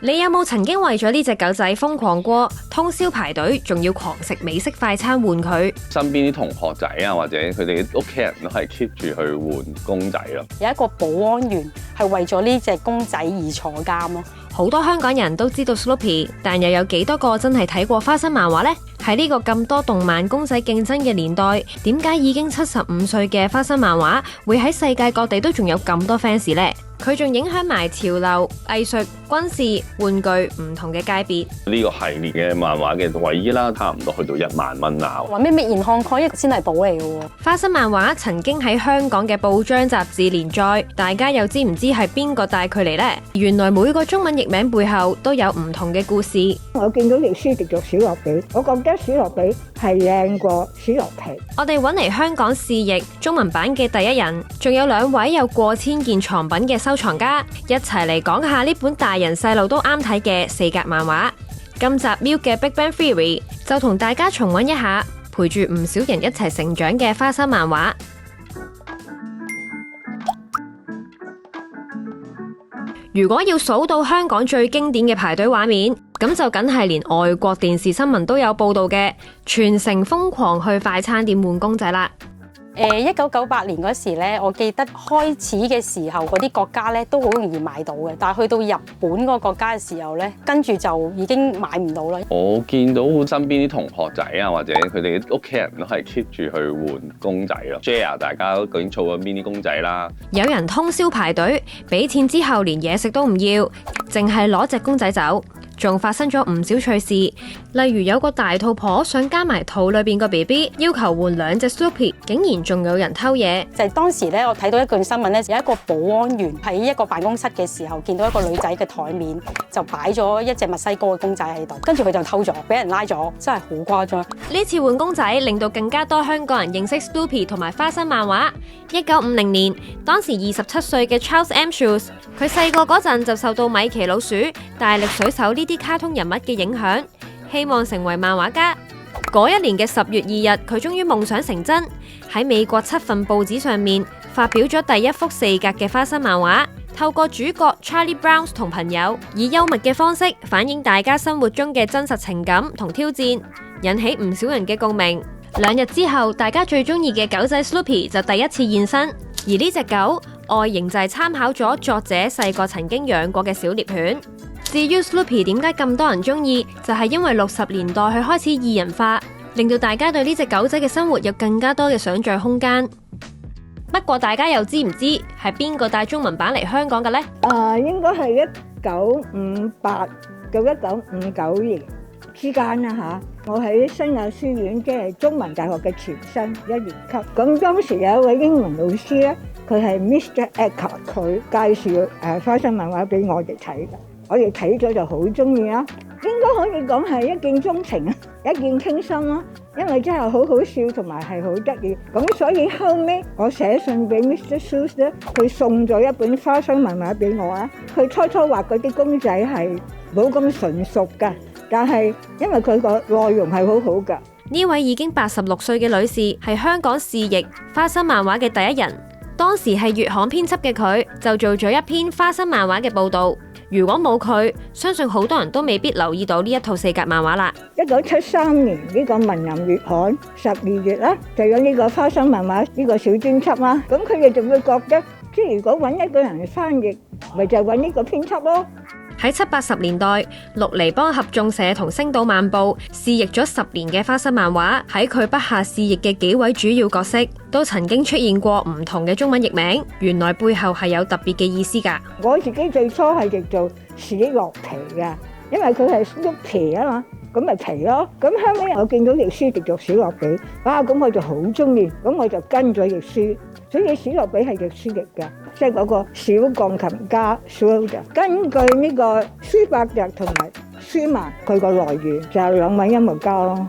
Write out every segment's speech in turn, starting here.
你有冇曾經為咗呢隻狗仔瘋狂過，通宵排隊，仲要狂食美式快餐換佢？身邊啲同學仔啊，或者佢哋屋企人都係 keep 住去換公仔咯。有一個保安員係為咗呢隻公仔而坐監咯。好多香港人都知道 Snoopy， 但又有幾多個真係睇過花生漫畫呢？喺呢個咁多動漫公仔競爭嘅年代，點解已經75歲嘅花生漫畫會喺世界各地都仲有咁多 fans 呢？佢仲影響埋潮流、藝術、軍事、玩具唔同嘅界別。呢個系列嘅漫畫嘅衛衣啦，差唔多去到1萬蚊啊！話咩Made in Hong Kong一個先係寶嚟嘅喎。花生漫畫曾經喺香港嘅報章雜誌連載，大家又知唔知係邊個帶佢嚟呢？原來每個中文譯名背後都有唔同嘅故事。我見到條書叫做史樂比，我覺得史樂比係靚過史樂皮。我哋揾嚟香港試譯中文版嘅第一人，仲有2位有過千件藏品嘅收藏家，一齊嚟講下呢本大人細路都啱睇嘅4格漫畫。今集 Milk 嘅 Big Bang Theory 就同大家重溫一下陪住唔少人一齊成長嘅花生漫畫。如果要數到香港最經典嘅排隊畫面，咁就梗係連外國電視新聞都有報道嘅，全城瘋狂去快餐店換公仔啦。1998年嗰時咧，我記得開始嘅時候，嗰啲國家咧都好容易買到嘅，但係去到日本嗰個國家嘅時候咧，跟住就已經買唔到啦。我見到身邊啲同學仔啊，或者佢哋屋企人都係 keep 住去換公仔咯。share 大家究竟儲咗邊啲公仔啦？有人通宵排隊，俾錢之後連嘢食都唔要，淨係攞隻公仔走。仲發生咗唔少趣事，例如有個大肚婆想加埋肚裏邊個 BB， 要求換2隻 Snoopy， 竟然仲有人偷嘢。就係當時咧，我睇到一句新聞咧，有一個保安員喺一個辦公室嘅時候，見到一個女仔嘅台面就擺咗一隻墨西哥嘅公仔喺度，跟住佢就偷咗，俾人拉咗，真係好誇張。呢次換公仔令到更加多香港人認識 Snoopy 同埋花生漫畫。1950年，當時27歲嘅 Charles M. Schulz， 佢細個嗰陣就受到米奇老鼠、大力水手呢啲卡通人物嘅影響，希望成為漫畫家。嗰一年嘅10月2日，佢終於夢想成真，喺美國7份報紙上面發表咗第一幅4格嘅花生漫畫，透過主角 Charlie Brown 同朋友以幽默嘅方式反映大家生活中嘅真實情感同挑戰，引起唔少人嘅共鳴。2日之後，大家最中意嘅狗仔 Snoopy 就第一次現身，而呢隻狗外形就係參考咗作者細個曾經養過嘅小獵犬。至於 Snoopy 點解咁多人中意，就係因為60年代佢開始擬人化，令到大家對呢隻狗仔嘅生活有更加多嘅想像空間。不過大家又知唔知係邊個帶中文版嚟香港嘅呢？應該係1958到1959年之間啦嚇。我喺新亞書院，即係中文大學嘅前身1年級。咁當時有一位英文老師咧，佢係 Mr. Eckhart， 佢介紹花生漫畫俾我哋睇嘅。我哋睇咗就好中意啦，應該可以講係一見鍾情啊，一見傾心啦，因為真係好好笑同埋係好得意。咁所以後尾我寫信俾 Mr. Schulz 咧，佢送咗一本花生漫畫俾我啊。佢初初畫嗰啲公仔係冇咁純熟㗎，但係因為佢個內容係好好㗎。呢位已經86歲嘅女士係香港試譯花生漫畫嘅第一人，當時係月刊編輯嘅佢就做咗一篇花生漫畫嘅報導。如果冇佢，相信好多人都未必留意到呢一套4格漫畫啦。1973年呢個文林月刊12月啦，就有呢個花生漫畫呢個小專輯啦。咁佢哋就會覺得，即係如果揾一個人嚟翻譯，咪就揾呢個編輯咯。喺70、80年代，綠籬邦合眾社同星島晚報試譯咗10年嘅花生漫畫，喺佢筆下試譯嘅幾位主要角色，都曾經出現過唔同嘅中文譯名，原來背後係有特別嘅意思㗎。我自己最初係譯做史樂皮㗎，因為佢係碌皮啊嘛，咁咪皮咯。咁後尾我見到譯書譯做史樂比，咁我就好中意，咁我就跟咗譯書。所以史樂比係譯書譯㗎，即係嗰個小鋼琴家 Schroeder。根據呢個舒伯特同埋舒曼，佢個來源就係2位音樂家咯。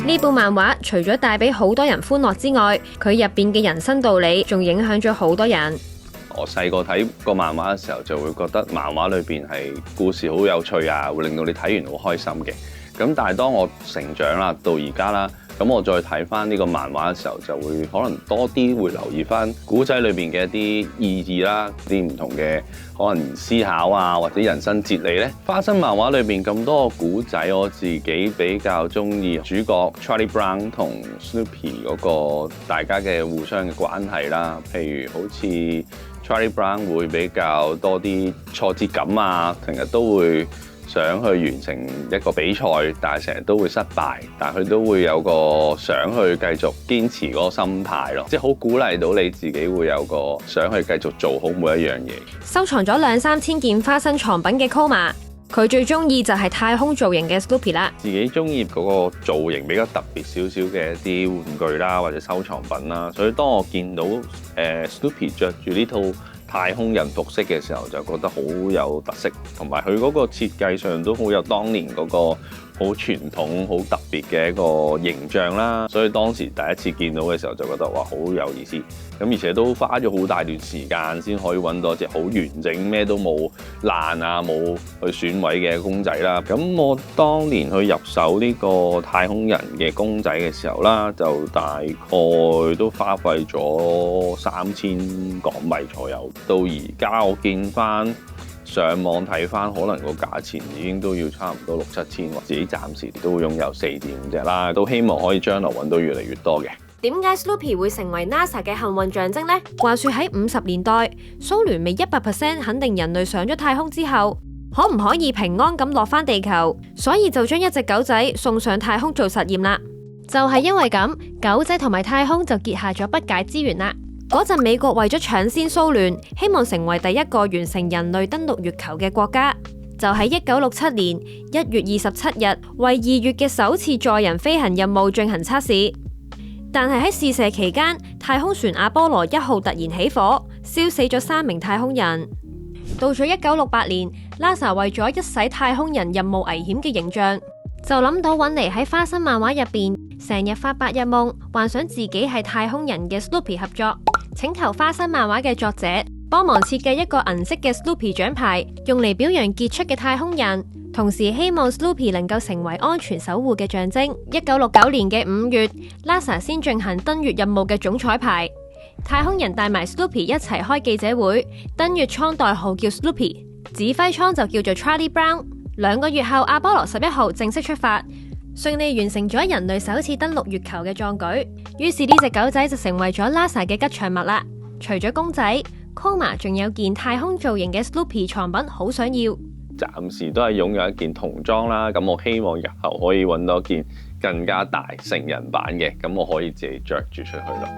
呢部漫畫除咗帶俾好多人歡樂之外，佢入邊嘅人生道理仲影響咗好多人。我細個睇個漫畫嘅時候，就會覺得漫畫裏邊係故事好有趣啊，會令到你睇完好開心嘅。咁但係當我成長啦，到而家啦，咁我再睇翻呢個漫畫嘅時候，就會可能多啲會留意翻古仔裏邊嘅一啲意義啦，啲唔同嘅可能思考啊，或者人生哲理呢。花生漫畫裏邊咁多個古仔，我自己比較中意主角 Charlie Brown 同 Snoopy 嗰個大家嘅互相嘅關係啦。譬如好似 Charlie Brown 會比較多啲挫折感啊，成日都會想去完成一個比賽，但係成日都會失敗，但係佢都會有個想去繼續堅持嗰個心態咯，即係好鼓勵到你自己會有個想去繼續做好每一樣嘢。收藏咗2-3千件花生藏品嘅 Koma， 佢最中意就係太空造型嘅 Snoopy 啦。自己中意嗰個造型比較特別少少嘅一啲玩具啦，或者收藏品啦，所以當我見到Snoopy 着住呢套太空人服飾嘅時候，就覺得好有特色，同埋佢嗰個設計上都好有當年嗰個好傳統、好特別嘅一個形象啦。所以當時第一次見到嘅時候，就覺得哇，好有意思。咁而且都花咗好大段時間先可以揾到一隻好完整、咩都冇爛啊、冇去損毀嘅公仔啦。咁我當年去入手呢個太空人嘅公仔嘅時候啦，就大概都花費咗3000港幣左右。到而家我見翻上網睇翻，可能個價錢已經都要差唔多6-7千，我自己暫時都擁有4-5隻啦，都希望可以將來揾到越嚟越多嘅。點解 Snoopy 會成為 NASA 嘅幸運象徵呢？話說喺50年代，蘇聯未100% 肯定人類上咗太空之後，可唔可以平安咁落返地球，所以就將一隻狗仔送上太空做實驗啦。就係因為咁，狗仔同埋太空就結下咗不解之緣啦。嗰陣美國為咗搶先蘇聯，希望成為第一個完成人類登陸月球嘅國家，就喺1967年1月27日為2月嘅首次載人飛行任務進行測試。但係喺試射期間，太空船阿波羅1號突然起火，燒死咗3名太空人。到咗1968年，NASA 為咗一洗太空人任務危險嘅形象，就諗到搵嚟喺花生漫畫入邊成日發白日夢，幻想自己係太空人嘅 Snoopy 合作，請求花生漫畫嘅作者幫忙設計一個銀色嘅 Snoopy 獎牌，用嚟表揚傑出嘅太空人，同時希望 Snoopy 能夠成為安全守護嘅象徵。1969年嘅5月，NASA 先進行登月任務嘅總彩排，太空人帶埋 Snoopy 一齊開記者會，登月艙代號叫 Snoopy， 指揮艙就叫做 Charlie Brown。2個月後，阿波羅11號正式出發，順利完成咗人類首次登陸月球嘅壯舉。於是呢隻狗仔就成為咗 NASA 嘅吉祥物啦。除咗公仔 ，Koma 仲有件太空造型嘅 Snoopy 藏品，好想要。暫時都係擁有一件童裝啦，咁我希望日後可以揾到一件更加大成人版嘅，咁我可以自己着住出去咯。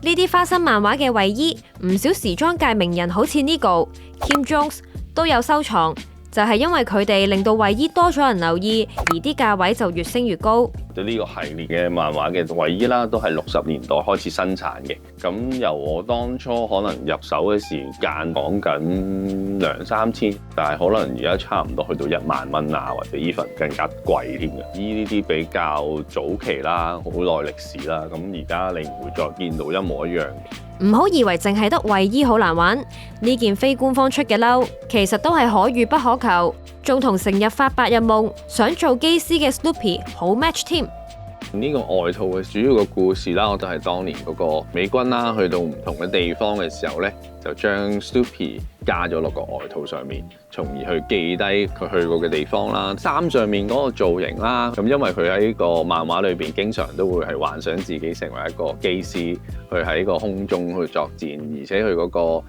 呢啲花生漫畫嘅衛衣，唔少時裝界名人好似 Nigo、Kim Jones 都有收藏，就係因為佢哋令到衛衣多咗人留意，而啲價位就越升越高。呢個系列嘅漫畫嘅衛衣啦，都係60年代開始生產嘅。咁由我當初可能入手嘅時間講緊2-3千，但係可能而家差唔多去到1萬蚊啊，或者even更加貴添嘅。呢啲比較早期啦，好耐歷史啦。咁而家你唔會再見到一模一樣嘅。唔好以為淨係得衛衣好難揾，呢件非官方出嘅褸，其實都係可遇不可求，仲同成日發白日夢想做機師嘅 Snoopy 好 match 添。呢個外套嘅主要嘅故事啦，我就係當年嗰個美軍啦，去到唔同嘅地方嘅時候呢，就將 Snoopy 加咗落個外套上面，從而去記低佢去過嘅地方啦。衫上面嗰個造型啦，咁因為佢喺個漫畫裏邊經常都會係幻想自己成為一個機師，去喺個空中去作戰，而且佢嗰個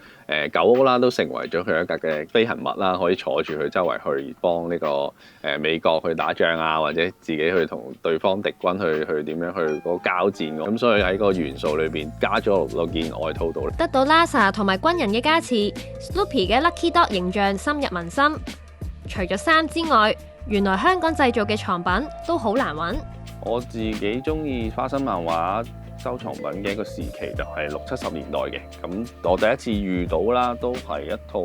狗屋啦，都成為咗佢一架嘅飛行物啦，可以坐住佢周圍去幫呢個美國去打仗啊，或者自己去同對方敵軍去點樣去嗰個交戰。咁所以喺個元素裏邊加咗落件外套度，得到 NASA 同埋軍人嘅加持， Snoopy 嘅 Lucky Dog 形象深入民心。除咗衫之外，原來香港製造嘅藏品都好難揾。我自己中意花生漫畫收藏品嘅一個時期就係60-70年代嘅，咁我第一次遇到啦，都係一套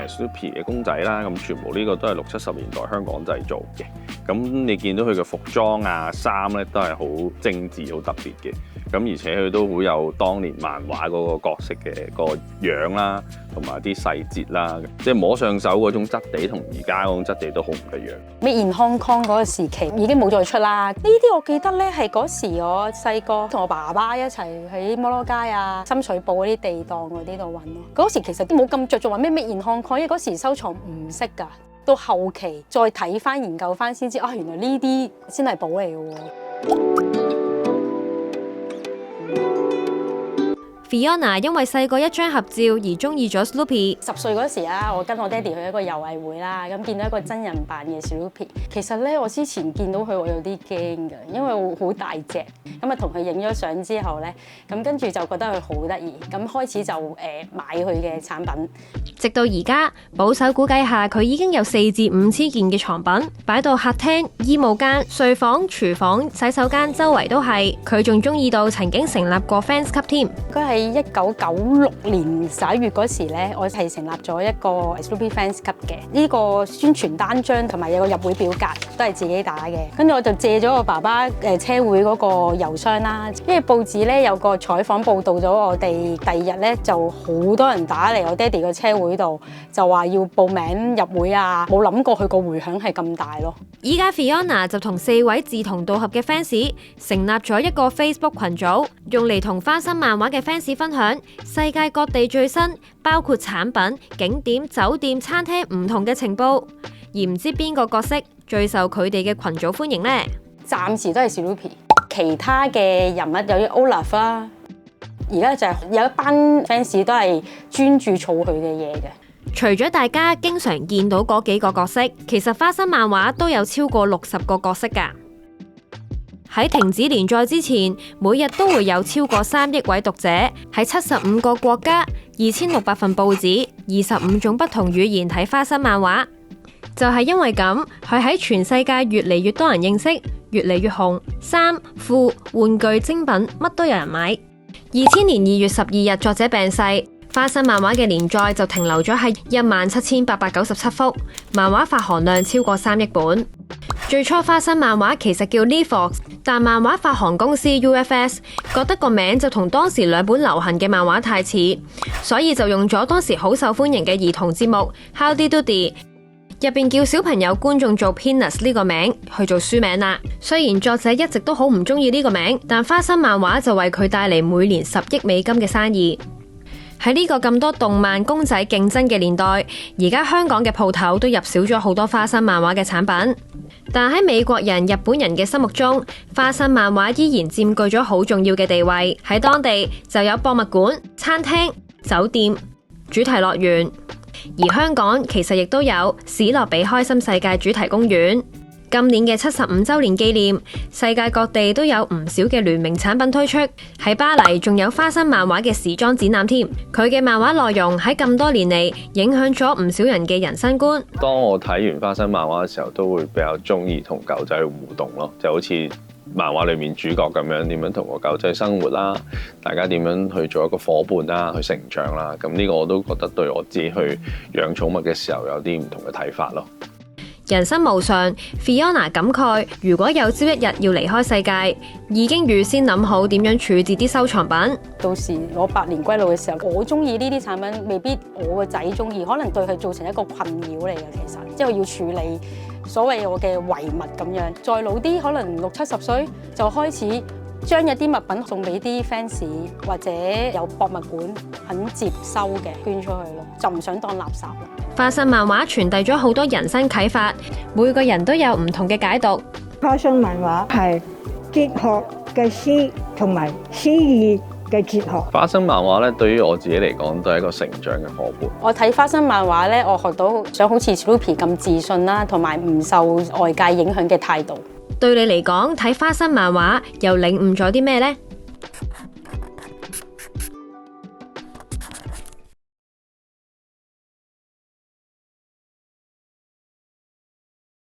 Snoopy 嘅公仔啦，咁全部呢個都係60-70年代香港製造嘅。咁你見到佢嘅服裝啊、衫咧都係好精緻、好特別嘅。咁而且佢都好有當年漫畫嗰個角色嘅個樣啦，同埋啲細節啦，即係摸上手嗰種質地同而家嗰種質地都好唔一樣。Made in Hong Kong 嗰個時期已經冇再出啦。呢啲我記得咧係嗰時我細個同我爸爸一齊喺摩羅街啊、深水埗嗰啲地檔嗰啲度揾咯。嗰時其實都冇咁着重話咩 Made in Hong Kong，因為嗰時收藏唔識㗎。到後期再睇翻研究翻先知啊，原來呢啲先係寶嚟嘅喎。Fiona 因為細個一張合照而中意咗 Snoopy。10歲嗰時啊，我跟我爹哋去一個遊藝會啦，咁見到一個真人版嘅 Snoopy。其實咧，我之前見到佢我有啲驚㗎，因為好大隻。咁啊，同佢影咗相之後咧，咁跟住就覺得佢好得意，咁開始就買佢嘅產品。直到而家，保守估計下，佢已經有4至5千件嘅藏品，擺到客廳、衣帽間、睡房、廚房、洗手間周圍都係。佢仲中意到曾經成立過 fans club 添。佢係1996年11月嗰時咧，我係成立咗一個 Snoopy fans club 嘅。呢個宣傳單張同埋有個入會表格都係自己打嘅。跟住我就借咗我爸爸車會嗰個郵箱啦，因為報紙咧有個採訪報導咗我哋，第二日咧就好多人打嚟我爹哋個車會度，就話要報名入會啊，冇諗過佢個迴響係咁大咯。依家 Fiona 就同4位志同道合嘅 fans 成立咗一個 Facebook 群組，用嚟同花生漫畫嘅 fans 分享世界各地最新，包括產品、景點、酒店、餐廳唔同嘅情報。而唔知邊個角色最受佢哋嘅群組歡迎呢？暫時都係 Snoopy， 其他嘅人物有啲 Olaf 啦。而家就係有一班 fans 都係專注儲佢嘅嘢嘅。除咗大家經常見到嗰幾個角色，其實花生漫畫都有超過60個角色㗎。喺停止連載之前，每日都會有超過3億位讀者喺75個國家、2600份報紙、25種不同語言睇花生漫畫。就係因為咁，佢喺全世界越嚟越多人認識，越嚟越紅，衫、褲、玩具、精品乜都有人買。2000年2月12日，作者病逝，花生漫畫嘅連載就停留咗喺17897幅，漫畫發行量超過3億本。最初花生漫畫其實叫 Lefox， 但漫畫發行公司 UFS 覺得個名就同當時2本流行嘅漫畫太似，所以就用咗當時好受歡迎嘅兒童節目 Howdy Doody 入邊叫小朋友觀眾做 Peanuts 呢個名去做書名啦。雖然作者一直都好唔中意呢個名，但花生漫畫就為佢帶嚟每年10億美金嘅生意。喺呢個咁多動漫公仔競爭嘅年代，而家香港嘅鋪頭都入少咗好多花生漫畫嘅產品，但喺美國人、日本人嘅心目中，花生漫畫依然佔據咗好重要嘅地位。喺當地就有博物館、餐廳、酒店、主題樂園，而香港其實亦都有史諾比開心世界主題公園。今年嘅75週年紀念，世界各地都有唔少嘅聯名產品推出。喺巴黎仲有花生漫畫嘅時裝展覽添。佢嘅漫畫內容喺咁多年嚟影響咗唔少人嘅人生觀。當我睇完花生漫畫嘅時候，都會比較中意同狗仔互動咯，就好似漫畫裏面主角咁樣，點樣同個狗仔生活啦，大家點樣去做一個夥伴啦，去成長啦。咁呢個我都覺得對我自己去養寵物嘅時候有啲唔同嘅睇法咯。人生無常 ，Fiona 感慨：如果有朝一日要離開世界，已經預先諗好點樣處置啲收藏品。到時我百年歸老嘅時候，我中意呢啲產品，未必我個仔中意，可能對佢造成一個困擾嚟嘅。其實，即係要處理所謂我嘅遺物咁樣。再老啲，可能60、70歲就開始將一啲物品送俾啲 fans， 或者有博物館肯接收嘅捐出去咯，就唔想當垃圾咯。花生漫畫傳遞咗好多人生啟發，每個人都有唔同嘅解讀。花生漫畫係哲學嘅詩同埋詩意嘅哲學。花生漫畫咧，對於我自己嚟講，都係一個成長嘅伙伴。我睇花生漫畫咧，我學到想好似 Snoopy 咁自信啦，同埋唔受外界影響嘅態度。對你嚟講，睇花生漫畫又領悟咗啲咩呢？